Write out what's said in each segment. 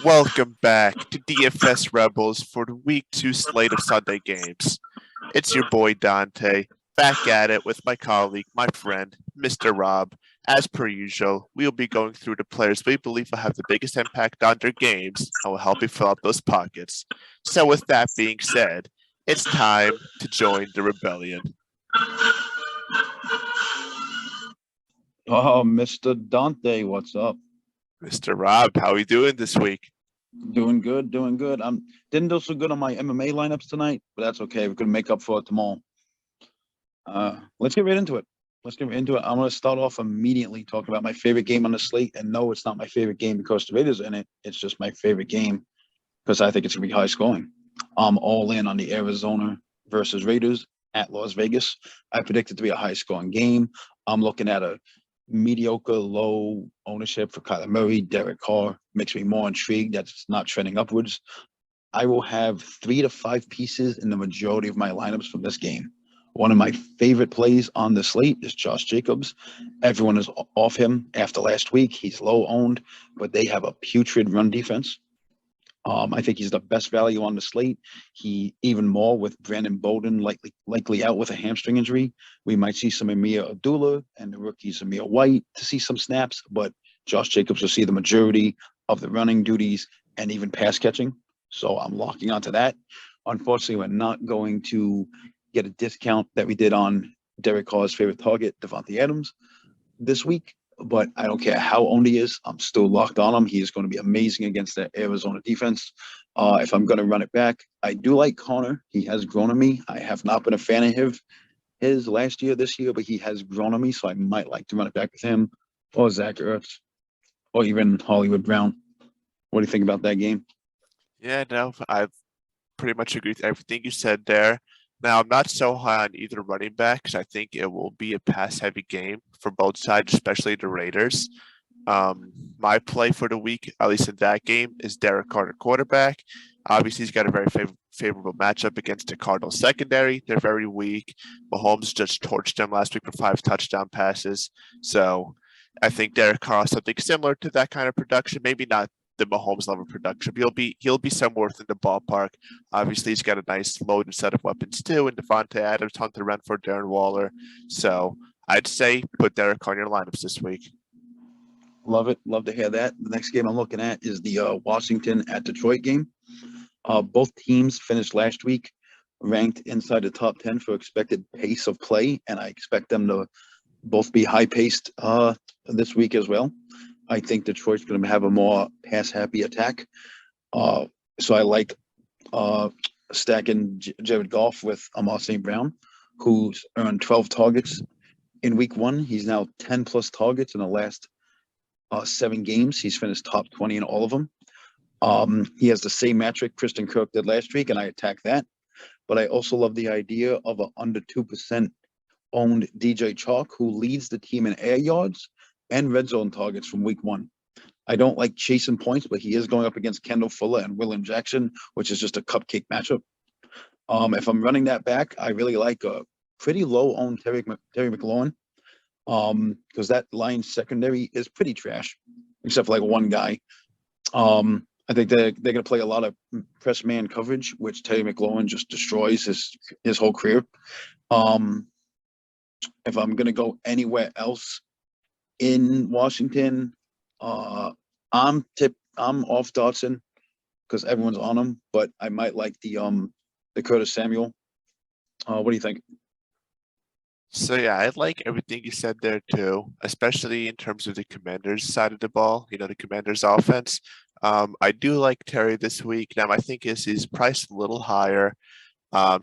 Welcome back to DFS Rebels for the Week 2 slate of Sunday games. It's your boy Dante, back at it with my colleague, my friend, Mr. Rob. As per usual, we'll be going through the players we believe will have the biggest impact on their games and will help you fill out those pockets. So with that being said, it's time to join the rebellion. Oh, Mr. Dante, what's up? Mr. Rob, how are you doing this week? Doing good, doing good. Didn't do so good on my MMA lineups tonight, but that's okay. We're gonna make up for it tomorrow. Let's get right into it. I'm gonna start off immediately talking about my favorite game on the slate. And no, it's not my favorite game because the Raiders are in it. It's just my favorite game because I think it's gonna be high scoring. I'm all in on the Arizona versus Raiders at Las Vegas. I predict it to be a high scoring game. I'm looking at a mediocre, low ownership for Kyler Murray. Derek Carr makes me more intrigued that it's not trending upwards. I will have 3 to 5 pieces in the majority of my lineups from this game. One of my favorite plays on the slate is Josh Jacobs. Everyone is off him after last week. He's low owned, but they have a putrid run defense. I think he's the best value on the slate. He even more with Brandon Bolden likely out with a hamstring injury. We might see some Amir Abdullah and the rookies Amir White to see some snaps, but Josh Jacobs will see the majority of the running duties and even pass catching. So I'm locking onto that. Unfortunately, we're not going to get a discount that we did on Derek Carr's favorite target, Devontae Adams, this week. But I don't care how owned he is. I'm still locked on him. He is going to be amazing against that Arizona defense. If I'm going to run it back, I do like Connor. He has grown on me. I have not been a fan of his last year, this year, but he has grown on me. So I might like to run it back with him or Zach Ertz or even Hollywood Brown. What do you think about that game? Yeah, no, I pretty much agree with everything you said there. Now, I'm not so high on either running back because I think it will be a pass-heavy game for both sides, especially the Raiders. My play for the week, at least in that game, is Derek Carter quarterback. Obviously, he's got a very favorable matchup against the Cardinals secondary. They're very weak. Mahomes just torched them last week for 5 touchdown passes. So I think Derek Carr has something similar to that kind of production. Maybe not the Mahomes level production. But he'll be somewhere within the ballpark. Obviously, he's got a nice loaded set of weapons too, and Devontae Adams, Hunter Renfrow, Darren Waller. So I'd say put Derek Carr in your lineups this week. Love it. Love to hear that. The next game I'm looking at is the Washington at Detroit game. Both teams finished last week ranked inside the top 10 for expected pace of play, and I expect them to both be high-paced this week as well. I think Detroit's going to have a more pass-happy attack. So I like stacking Jared Goff with Amar St. Brown, who's earned 12 targets in week 1. He's now 10-plus targets in the last 7 games. He's finished top 20 in all of them. He has the same metric Christian Kirk did last week, and I attack that. But I also love the idea of an under 2% owned DJ Chalk, who leads the team in air yards and red zone targets from week 1. I don't like chasing points, but he is going up against Kendall Fuller and William Jackson, which is just a cupcake matchup. If I'm running that back, I really like a pretty low-owned Terry McLaurin, because that Lions secondary is pretty trash, except for like one guy. I think they're going to play a lot of press man coverage, which Terry McLaurin just destroys his whole career. If I'm going to go anywhere else in Washington, I'm off Dodson because everyone's on him, but I might like the Curtis Samuel. What do you think? So yeah, I like everything you said there too, especially in terms of the Commanders side of the ball. The Commanders offense. I do like Terry this week. Now I think he's priced a little higher.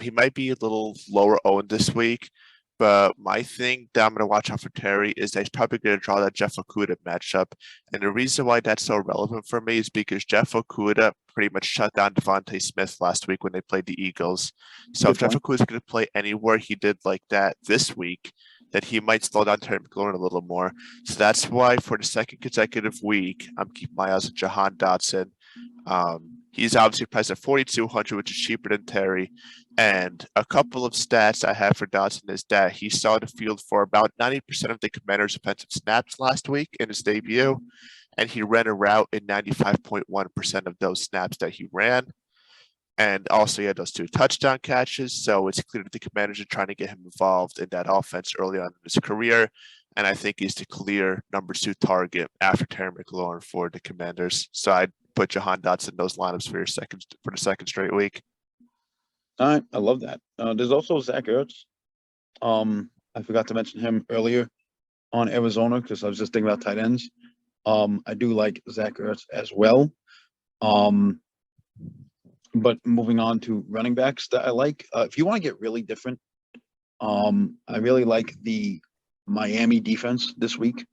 He might be a little lower owned this week. But my thing that I'm going to watch out for Terry is that he's probably going to draw that Jeff Okudah matchup. And the reason why that's so relevant for me is because Jeff Okudah pretty much shut down Devontae Smith last week when they played the Eagles. So if Jeff Okudah is going to play anywhere he did like that this week, that he might slow down Terry McLaurin a little more. So that's why for the second consecutive week, I'm keeping my eyes on Jahan Dodson. He's obviously priced at 4,200, which is cheaper than Terry. And a couple of stats I have for Dodson is that he saw the field for about 90% of the Commanders' offensive snaps last week in his debut. and he ran a route in 95.1% of those snaps that he ran. And also, he had those 2 touchdown catches. So it's clear that the Commanders are trying to get him involved in that offense early on in his career. And I think he's the clear number 2 target after Terry McLaurin for the Commanders. So I'd put Jahan Dodson in those lineups for the second straight week. All right, I love that. There's also Zach Ertz. I forgot to mention him earlier on Arizona because I was just thinking about tight ends. I do like Zach Ertz as well. But moving on to running backs that I like, if you want to get really different, I really like the Miami defense this week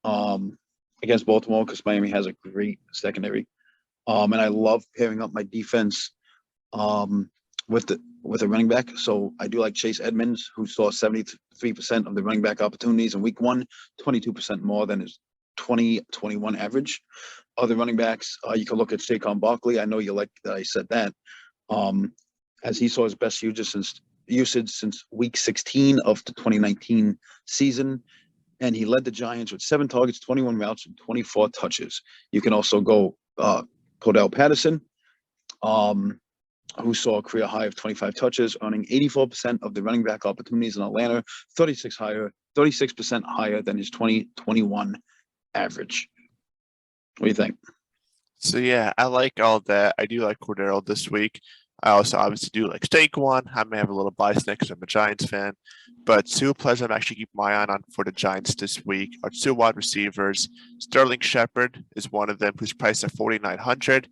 against Baltimore because Miami has a great secondary. And I love pairing up my defense with a running back. So I do like Chase Edmonds, who saw 73% of the running back opportunities in week 1, 22% more than his 2021 average. Other running backs, you can look at Saquon Barkley. I know you like that I said that. As he saw his best usage since week 16 of the 2019 season. And he led the Giants with 7 targets, 21 routes, and 24 touches. You can also go Cordell Patterson, who saw a career high of 25 touches, earning 84% of the running back opportunities in Atlanta, 36% higher than his 2021 average. What do you think? So yeah, I like all that. I do like Cordero this week. I also obviously do like Saquon. I may have a little bias next. I'm a Giants fan, but 2 players I'm actually keeping my eye on for the Giants this week are 2 wide receivers. Sterling Shepard is one of them, who's priced at 4,900.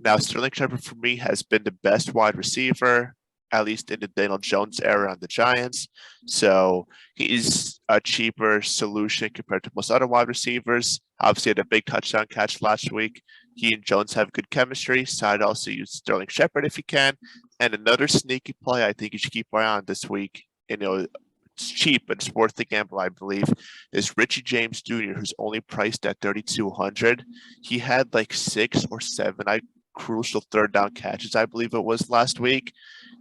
Now, Sterling Shepard for me has been the best wide receiver, at least in the Daniel Jones era on the Giants. So he's a cheaper solution compared to most other wide receivers. Obviously, had a big touchdown catch last week. He and Jones have good chemistry, so I'd also use Sterling Shepard if you can. And another sneaky play I think you should keep an eye on this week, it's cheap, but it's worth the gamble, I believe, is Richie James Jr., who's only priced at 3,200. He had like 6 or 7 crucial third down catches, I believe it was last week.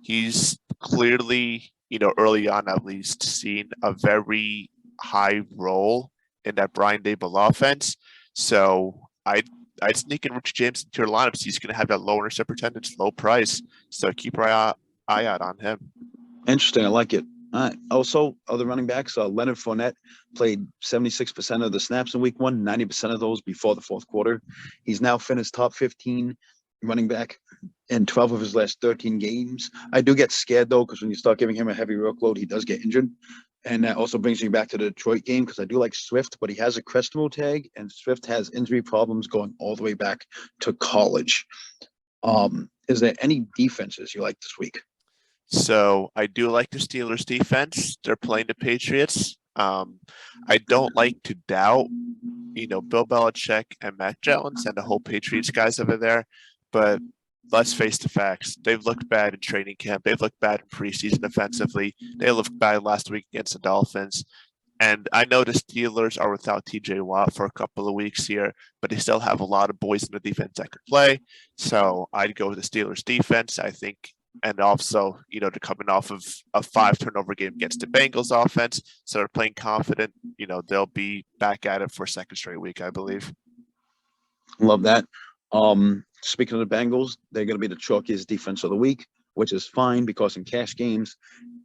He's clearly, early on at least, seen a very high role in that Brian Daboll offense. So I'd sneak in Richie James into your lineups. He's going to have that low intercept percentage, low price. So keep your eye out on him. Interesting. I like it. Also, other running backs, Leonard Fournette played 76% of the snaps in week 1, 90% of those before the fourth quarter. He's now finished top 15 running back in 12 of his last 13 games. I do get scared, though, because when you start giving him a heavy workload, he does get injured. And that also brings me back to the Detroit game because I do like Swift, but he has a questionable tag, and Swift has injury problems going all the way back to college. Is there any defenses you like this week? So I do like the Steelers defense. They're playing the Patriots. I don't like to doubt, Bill Belichick and Mac Jones and the whole Patriots guys over there. But let's face the facts. They've looked bad in training camp. They've looked bad in preseason defensively. They looked bad last week against the Dolphins. And I know the Steelers are without TJ Watt for a couple of weeks here, but they still have a lot of boys in the defense that could play. So I'd go with the Steelers defense, I think. And also, they're coming off of a 5 turnover game against the Bengals offense. So they're playing confident. They'll be back at it for a second straight week, I believe. Love that. Speaking of the Bengals, they're going to be the chalkiest defense of the week, which is fine because in cash games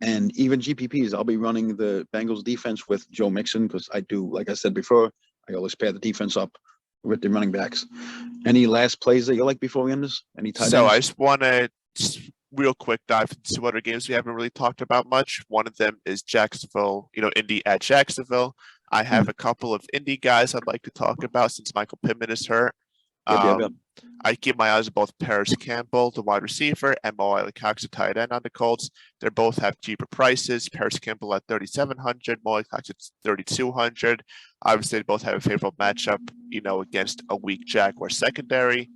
and even GPPs, I'll be running the Bengals defense with Joe Mixon because I do, like I said before, I always pair the defense up with the running backs. Any last plays that you like before we end this? Any tight ends? So I just want to real quick dive into 2 other games we haven't really talked about much. One of them is Jacksonville, Indy at Jacksonville. I have a couple of Indy guys I'd like to talk about since Michael Pittman is hurt. Yep. I keep my eyes on both Paris Campbell, the wide receiver, and Mo Cox, the tight end on the Colts. They both have cheaper prices. Paris Campbell at 3,700, Mo Cox at 3,200. Obviously, they both have a favorable matchup, against a weak Jaguar secondary.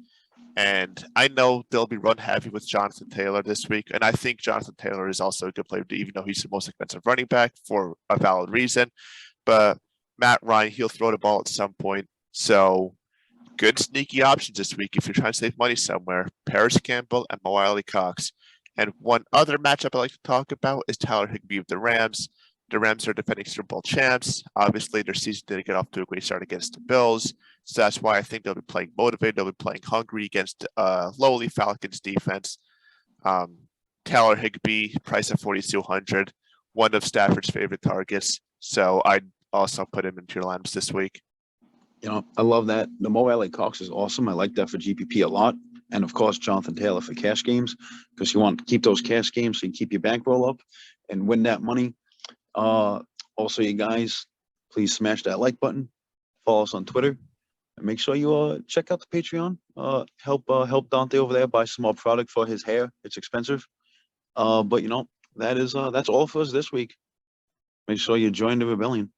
And I know they'll be run heavy with Jonathan Taylor this week. And I think Jonathan Taylor is also a good player, even though he's the most expensive running back for a valid reason. But Matt Ryan, he'll throw the ball at some point. So good sneaky options this week if you're trying to save money somewhere. Paris Campbell and Mo Cox. And one other matchup I like to talk about is Tyler Higbee of the Rams. The Rams are defending Super Bowl champs. Obviously, their season didn't get off to a great start against the Bills. So that's why I think they'll be playing motivated. They'll be playing hungry against lowly Falcons defense. Taylor Higbee, price at 4,200, one of Stafford's favorite targets. So I'd also put him into your lineups this week. You know, I love that. The Mo Alley Cox is awesome. I like that for GPP a lot. And of course, Jonathan Taylor for cash games, because you want to keep those cash games so you keep your bankroll up and win that money. Also, you guys, please smash that like button, follow us on Twitter, and make sure you check out the Patreon. Help Dante over there buy some more product for his hair. It's expensive. But you know, that's all for us this week. Make sure you join the rebellion.